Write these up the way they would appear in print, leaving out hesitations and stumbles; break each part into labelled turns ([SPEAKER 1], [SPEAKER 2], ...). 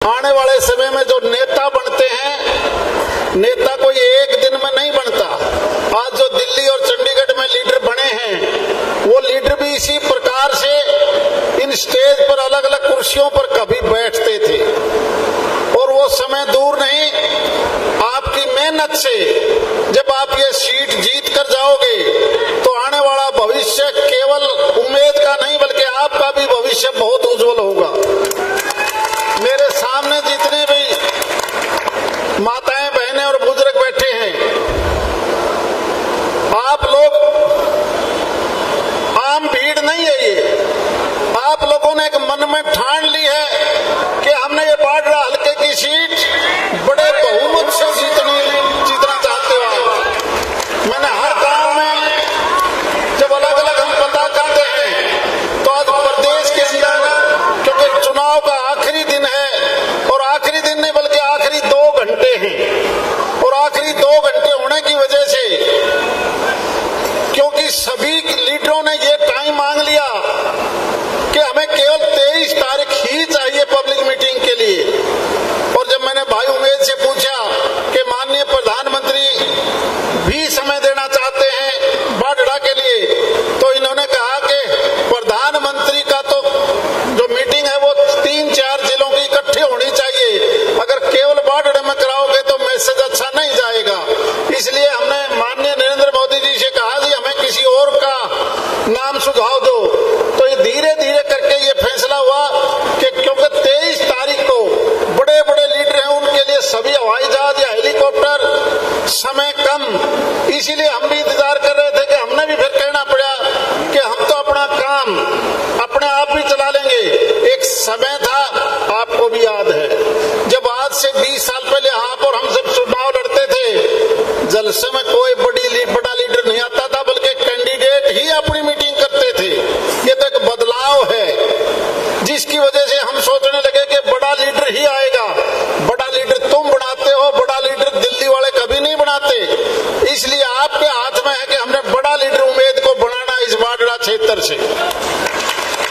[SPEAKER 1] आने वाले समय में जो नेता बनते हैं, नेता कोई एक दिन में नहीं बनता। आज जो दिल्ली और चंडीगढ़ में लीडर बने हैं, वो लीडर भी इसी प्रकार से इन स्टेज पर अलग अलग कुर्सियों पर कभी बैठते थे और वो समय दूर नहीं। आपकी मेहनत से जब आप ये सीट जीत कर जाओगे तो आने वाला भविष्य केवल उम्मीद का नहीं बल्कि आपका भी भविष्य बहुत उज्जवल होगा। मेरे सामने जितने भी माताएं, बहनें और बुजुर्ग बैठे हैं, आप लोग आम भीड़ नहीं है। ये आप लोगों ने एक मन में ठान ली है कि हमने ये बाडरा हल्के की सीट बड़े बहुमत से जीतना चाहते हो। मैंने हर गांव में जब अलग अलग हम पता करते हैं तो आज प्रदेश के अंदर, क्योंकि चुनाव का आखिरी दिन है और आखिरी दिन नहीं बल्कि आखिरी 2 घंटे हैं और आखिरी 2 घंटे होने की वजह से, क्योंकि सभी लीडरों ने ये टाइम मांग लिया कि हमें केवल 23 तारीख ही चाहिए पब्लिक मीटिंग के लिए। और जब मैंने भाई उमेद से पूछा कि माननीय प्रधानमंत्री भी समय देना चाहते हैं बाडरा के लिए, तो इन्होंने कहा कि प्रधानमंत्री का तो जो मीटिंग है वो 3-4 जिलों की इकट्ठी होनी चाहिए। अगर केवल बाडरा में कराओगे तो मैसेज अच्छा नहीं जाएगा। इसलिए हमने माननीय नरेंद्र मोदी जी से कहा कि हमें किसी और का नाम सुझाव दो। तो ये धीरे धीरे करके ये फैसला हुआ कि क्योंकि 23 तारीख को बड़े बड़े लीडर हैं, उनके लिए सभी हवाई जहाज या हेलीकॉप्टर, समय कम, इसीलिए हम भी इंतजार कर रहे थे कि हमने भी फिर कहना पड़ा कि हम तो अपना काम अपने आप भी चला लेंगे। एक समय था, आपको भी याद है, जब आज से 20 साल पहले आप और हम सब चुनाव लड़ते थे, जलसे में कोई बड़ा लीडर नहीं आता था बल्कि कैंडिडेट ही अपनी मीटिंग करते थे। ये तो एक बदलाव है जिसकी वजह से हम सोचने लगे कि बड़ा लीडर ही आएगा। बड़ा लीडर तुम बनाते हो, बड़ा लीडर दिल्ली वाले कभी नहीं बनाते। इसलिए आपके हाथ में है कि हमने बड़ा लीडर उम्मीद को बनाना इस बाडरा क्षेत्र से।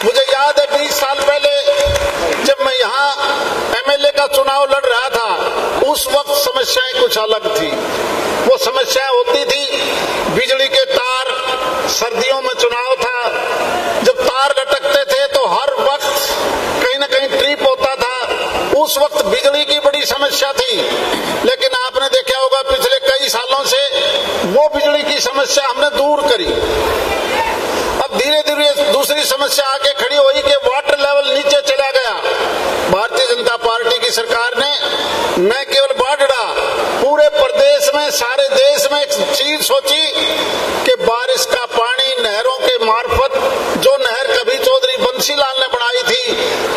[SPEAKER 1] मुझे याद है 20 साल पहले जब मैं यहाँ एमएलए का चुनाव लड़ रहा था, उस वक्त समस्याएं कुछ अलग थी। वो समस्याएं होती थी बिजली के तार, सर्दियों में चुनाव था, जब तार लटकते थे तो हर वक्त कहीं न कहीं ट्रिप होता था। उस वक्त बिजली की बड़ी समस्या थी, लेकिन आपने देखा होगा पिछले कई सालों से वो बिजली की समस्या हमने दूर करी। अब धीरे धीरे दूसरी समस्या आके खड़ी हुई कि वाटर लेवल नीचे चला गया। भारतीय जनता पार्टी की सरकार ने न केवल बाडरा, पूरे प्रदेश में, सारे देश में एक चीज सोची कि बारिश का पानी नहरों के मार्फत, जो नहर कभी चौधरी बंसीलाल ने बनाई थी,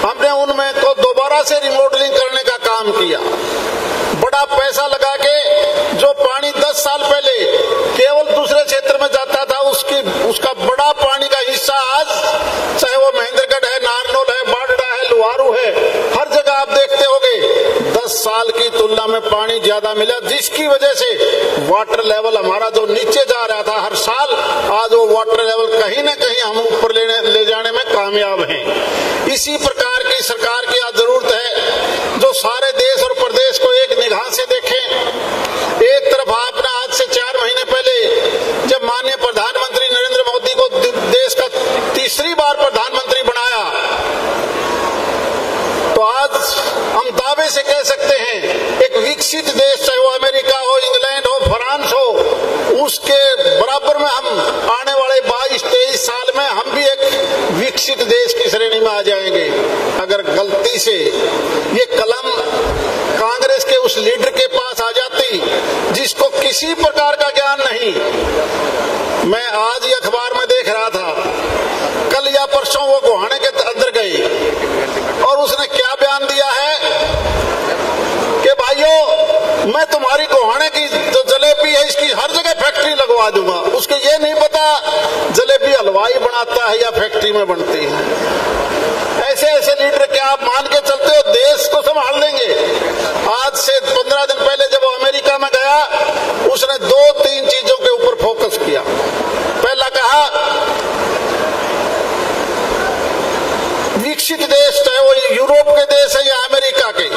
[SPEAKER 1] हमने उनमें को दोबारा से रिमॉडलिंग करने का काम किया। बड़ा पैसा लगा के जो पानी 10 साल पहले केवल दूसरे क्षेत्र में जाता था, उसका बड़ा पानी का हिस्सा आज, चाहे वो महेंद्रगढ़ है, नारनौल है, बाडरा है, लुहारू है, हर जगह आप देखते होंगे 10 साल की तुलना में पानी ज्यादा मिला, जिसकी वजह से वाटर लेवल हमारा जो नीचे जा रहा था हर साल, आज वो वाटर लेवल कहीं न कहीं हम ऊपर ले जाने में कामयाब हैं। इसी प्रकार की सरकार की आज जरूरत है जो सारे देश और प्रदेश को एक निगाह से देखे। एक तरफ आपने आज से 4 महीने पहले जब माननीय प्रधानमंत्री नरेंद्र मोदी को देश का तीसरी बार प्रधानमंत्री बनाया, तो आज हम दावे से कह सकते हैं एक विकसित देश, चाहे वो अमेरिका हो, इंग्लैंड हो, फ्रांस हो, उसके बराबर में हम आने वाले 22-23 साल में हम भी एक विकसित देश की श्रेणी में आ जाएंगे। अगर गलती से ये कलम कांग्रेस के उस लीडर के पास आ जाती जिसको किसी प्रकार का ज्ञान नहीं। मैं आज ही अखबार में देख रहा था, कल या परसों वो गोहाने के अंदर गई और उसने क्या बयान दिया है कि भाइयों, मैं तुम्हारी गोहाने की जो जलेबी है इसकी हर जगह फैक्ट्री लगवा दूंगा। उसको ये नहीं पता जलेबी हलवाई बनाता है या फैक्ट्री में बनती है। ऐसे ऐसे लीडर क्या आप मान के चलते हो देश को संभाल लेंगे? आज से 15 दिन पहले जब वो अमेरिका में गया, उसने 2-3 चीजों के ऊपर फोकस किया। पहला कहा विकसित देश, चाहे वो यूरोप के देश है या अमेरिका के,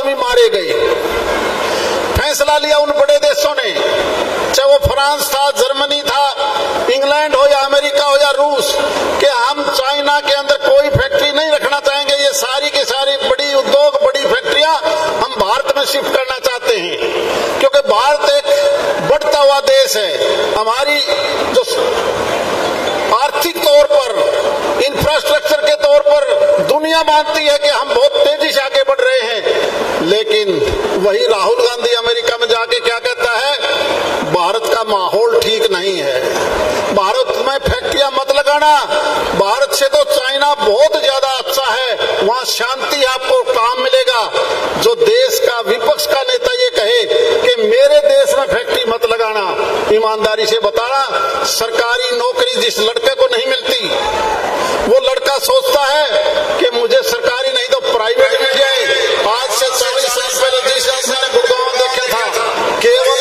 [SPEAKER 1] आदमी मारे गए। फैसला लिया उन बड़े देशों ने, चाहे वो फ्रांस था, जर्मनी था, इंग्लैंड हो या अमेरिका हो या रूस, कि हम चाइना के अंदर कोई फैक्ट्री नहीं रखना चाहेंगे। ये सारी की सारी बड़ी उद्योग, बड़ी फैक्ट्रियां हम भारत में शिफ्ट करना चाहते हैं, क्योंकि भारत एक बढ़ता हुआ देश है। हमारी जो आर्थिक तौर पर, इंफ्रास्ट्रक्चर के तौर पर दुनिया मानती है कि हम बहुत तेजी से आगे बढ़ रहे हैं, लेकिन वही राहुल गांधी अमेरिका में जाके क्या कहता है, भारत का माहौल ठीक नहीं है, भारत में फैक्ट्रियां मत लगाना, भारत से तो चाइना बहुत ज्यादा अच्छा है, वहां शांति आपको काम मिलेगा। जो देश का विपक्ष का नेता ये कहे कि मेरे देश में फैक्ट्री मत लगाना, ईमानदारी से बताना, सरकारी नौकरी जिस लड़के को नहीं मिलती, वो लड़का सोचता है कि मुझे सरकारी नहीं तो प्राइवेट मिल जाए। आज से 40 साल पहले जिस मैंने गुड़गांव देखा था, केवल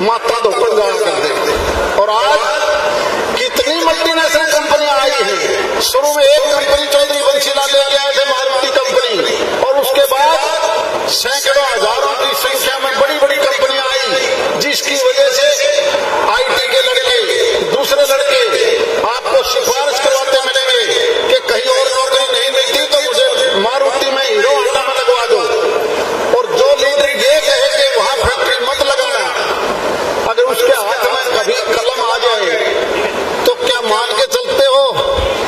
[SPEAKER 1] माता धोकर गाड़ कर देते, और आज कितनी मल्टीनेशनल कंपनियां आई हैं। शुरू में एक कंपनी चौधरी बंसीलाल लेके आए थे, मारुति कंपनी, और उसके बाद सैकड़ों हजारों की संख्या में बड़ी बड़ी कंपनियां आई, जिसकी वजह से IT के लड़के, दूसरे लड़के आपको सिफारिश करवाते मिलेंगे कि कहीं और नौकरी नहीं मिलती तो मुझे मारुति में, हीरो होंडा में लगवा दो। और जो लीडर ये कहे कि वहां फैक्ट्री मत लगाना, अगर उसके हाथ में कभी कलम आ जाए तो क्या मान के चलते हो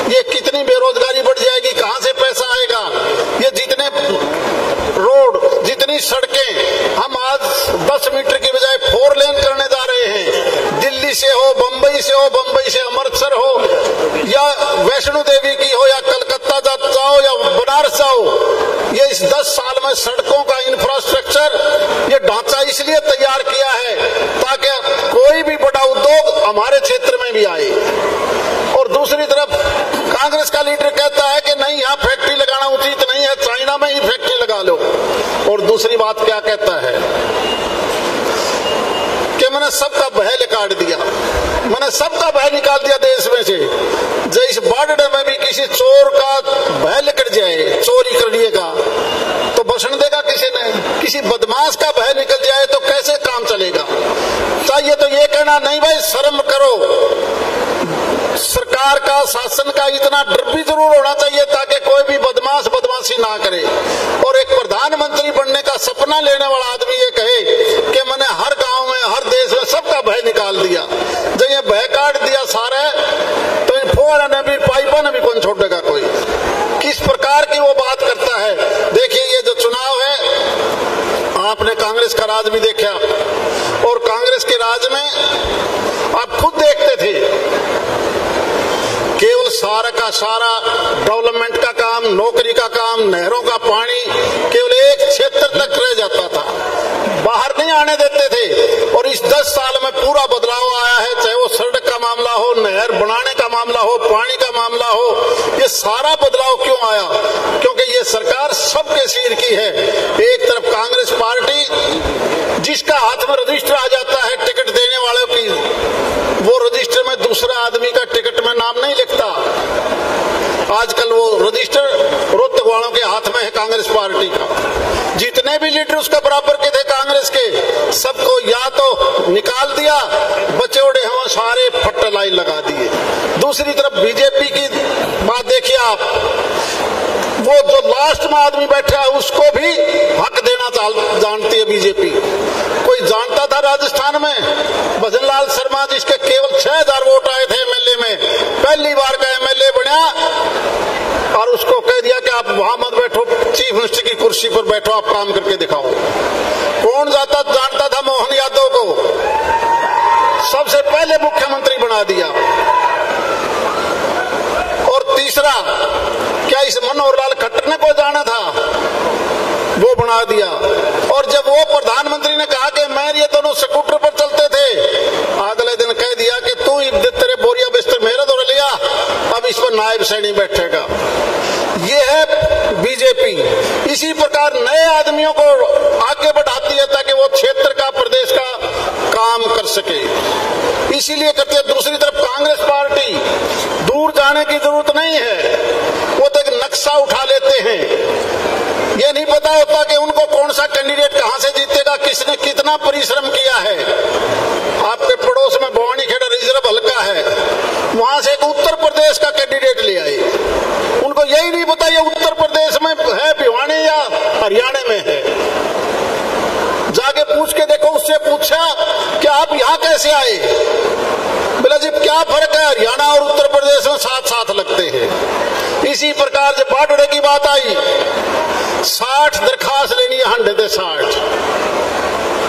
[SPEAKER 1] ये कितनी बेरोजगारी बढ़ जाएगी, कहां से पैसा आएगा। ये जितने रोड, जितनी सड़कें हम आज 10 मीटर की बजाय 4 लेन करने जा रहे हैं, दिल्ली से हो, बंबई से हो, बंबई से अमृतसर हो, या वैष्णो देवी की हो, या कलकत्ता जाओ, या बनारस जाओ, ये इस 10 साल में सड़कों का इंफ्रास्ट्रक्चर, ये ढांचा इसलिए तैयार किया है ताकि कोई भी बड़ा उद्योग हमारे क्षेत्र में भी आए। और दूसरी तरफ कांग्रेस का लीडर कहता है कि नहीं, यहाँ फैक्ट्री लगाना उचित नहीं है, चाइना में ही फैक्ट्री लगा लो। और दूसरी बात क्या कहता है कि मैंने सबका बहल काट दिया, मैंने सबका बहल निकाल दिया देश में से। जैसे बॉर्डर में भी किसी चोर का बहल कट जाए, चोरी करने का, तो बसन देगा किसी ने, किसी बदमाश का बहल निकल जाए तो कैसे काम चलेगा। चाहिए तो ये कहना, नहीं भाई शर्म करो, सरकार का, शासन का इतना डर भी जरूर होना चाहिए ताकि कोई भी बदमाश बदमाशी ना करे। और एक प्रधानमंत्री बनने का सपना लेने वाला आदमी ये कहे कि मैंने हर गांव में, हर देश में सबका भय निकाल दिया, जब ये भय काट दिया सारे, तो इन फोड़ा ने भी, पाइपा ने भी कौन छोड़ेगा कोई। किस प्रकार की वो बात करता है। देखिए ये जो चुनाव है, आपने कांग्रेस का राज भी देखा, और कांग्रेस के राज में आप खुद देखते थे केवल सारा का सारा डेवलपमेंट का काम, नौकरी का काम, नहरों का पानी केवल एक क्षेत्र तक रह जाता था, बाहर नहीं आने देते थे। और इस 10 साल में पूरा बदलाव आया है, चाहे वो सड़क का मामला हो, नहर बनाने का मामला हो, पानी का मामला हो। ये सारा बदलाव क्यों आया? क्योंकि ये सरकार सबके सिर की है। एक तरफ कांग्रेस पार्टी जिसका हाथ में रजिस्टर आ जाता है टिकट देने वालों की, वो रजिस्टर में दूसरा आदमी का टिकट में नाम नहीं लिखता। आजकल वो रजिस्टर रोहतक वालों के हाथ में है कांग्रेस पार्टी का। जितने भी लीडर उसका बराबर के थे कांग्रेस के, सबको या तो निकाल दिया, बचे उड़े हम सारे फट्टे लाइन लगा दिए। दूसरी तरफ बीजेपी की बात देखिए आप, वो जो लास्ट में आदमी बैठा है उसको भी हक देना जानती है बीजेपी। कोई जानता था राजस्थान में भजन लाल शर्मा जिसके केवल 6000 वोट आए थे एमएलए में, पहली बार का एमएलए बना, और उसको कह दिया कि आप वहां मत बैठो, चीफ मिनिस्टर की कुर्सी पर बैठो, आप काम करके दिखाओ। कौन जानता था मोहन यादव को, सबसे पहले मुख्यमंत्री बना दिया। और तीसरा, क्या इस मनोहर लाल खट्टर ने को जाना था, वो बना दिया। और जब वो प्रधानमंत्री ने कहा कि मैं ये दोनों स्कूटर पर चलते थे, अगले दिन कह दिया कि तू तेरे बोरिया बिस्तर मेरे दौड़ लिया, अब इस पर नायब सैनी बैठेगा। ये है बीजेपी। इसी प्रकार नए आदमियों को आगे बढ़ाती है ताकि वो क्षेत्र का, प्रदेश का काम कर सके, इसीलिए करते हैं। दूसरी तरफ कांग्रेस पार्टी, दूर जाने की जरूरत नहीं है, वो तो एक नक्शा उठा लेते हैं। ये नहीं पता होता कि उनको कौन सा कैंडिडेट कहां से जीतेगा, किसने कितना परिश्रम किया है। आपके पड़ोस में भवानीखेड़ा रिजर्व हल्का है, वहां से एक उत्तर प्रदेश का कैंडिडेट ले आए। उनको यही नहीं पता ये उत्तर प्रदेश में है भिवानी या हरियाणा में है। जाके पूछ के देखो, उससे पूछा कि आप यहाँ कैसे आए, बोला जी क्या फर्क है, हरियाणा और उत्तर प्रदेश में साथ साथ लगते हैं। इसी प्रकार जब बाडड़े की बात आई, 60 दरखास्त लेनी है, 160,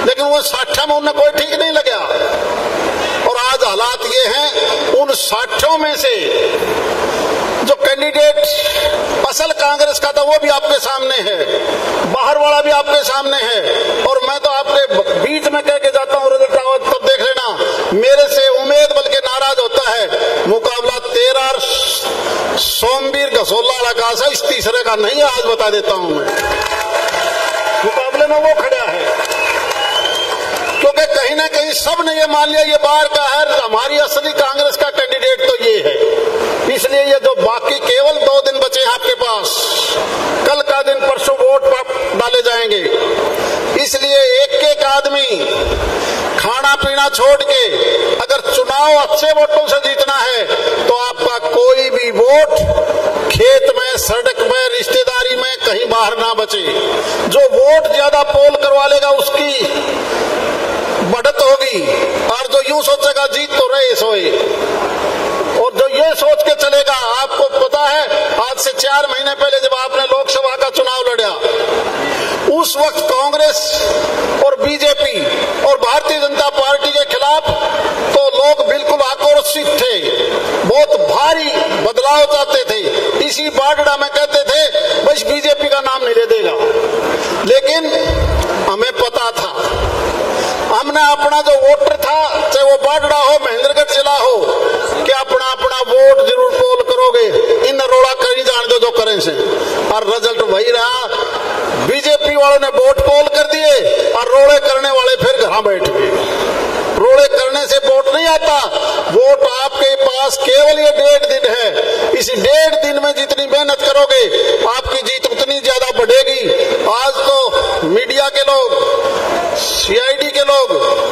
[SPEAKER 1] लेकिन वो 60 में उन्हें कोई ठीक नहीं लगा। और आज हालात ये हैं, उन 60 में से जो कैंडिडेट असल कांग्रेस का था वो भी आपके सामने है, बाहर वाला भी आपके सामने है। और मैं तो आपके बीच में कह के जाता हूँ, रिजल्ट आओ तब देख लेना, मेरे से उम्मीद बल्कि नाराज होता है। मुकाबला 13 सोमवीर घसोला लगा सा, इस तीसरे का नहीं, आज बता देता हूं मैं, मुकाबले में वो खड़ा है। क्योंकि कहीं ना कहीं सब ने ये मान लिया ये बाहर का है, हमारी असली कांग्रेस का कैंडिडेट तो ये है। इसलिए ये जो बाकी केवल 2 दिन बचे हैं आपके पास, कल का दिन परसों वोट डाले जाएंगे, इसलिए एक आदमी खाना पीना छोड़ के अगर चुनाव अच्छे वोटों से जीतना है तो आपका कोई भी वोट खेत में, सड़क में, रिश्तेदारी में कहीं बाहर ना बचे। जो वोट ज्यादा पोल करवा लेगा उसकी बढ़त होगी, और जो यूं सोचेगा जीत तो रहे सोए, और जो ये सोच के चलेगा, आपको पता है आज से 4 महीने पहले जब आपने लोकसभा का चुनाव लड़ा, उस वक्त कांग्रेस और बीजेपी और भारतीय जनता पार्टी के खिलाफ तो लोग बिल्कुल आक्रोशित थे, बहुत भारी बदलाव चाहते थे। इसी बाडड़ा में कहते थे बस बीजेपी का नाम नहीं ले देगा, लेकिन हमें पता था, हमने अपना जो वोटर था, चाहे वो बाडड़ा हो, महेंद्रगढ़ जिला हो, कि अपना वोट जरूर पोल करोगे, इन रोड़ा कहीं जान दो जो करें से। और रिजल्ट वही रहा, बीजेपी वालों ने वोट पोल कर दिए और रोड़े करने वाले फिर घर बैठ गए। रोड़े करने से वोट नहीं आता, वोट आपके पास केवल ये 1.5 दिन है। इस 1.5 दिन में जितनी मेहनत करोगे आपकी जीत उतनी ज्यादा बढ़ेगी। आज तो मीडिया के लोग, सीआईडी के लोग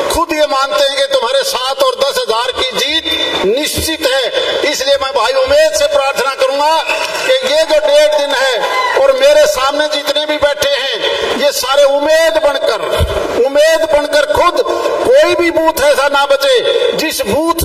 [SPEAKER 1] खुद ये मानते हैं कि तुम्हारे 7 और 10 हजार की जीत निश्चित है। इसलिए मैं भाई उम्मीद से प्रार्थना करूंगा कि ये जो 1.5 दिन है और मेरे सामने जितने भी बैठे हैं, ये सारे उम्मीद बनकर खुद कोई भी बूथ ऐसा ना बचे जिस बूथ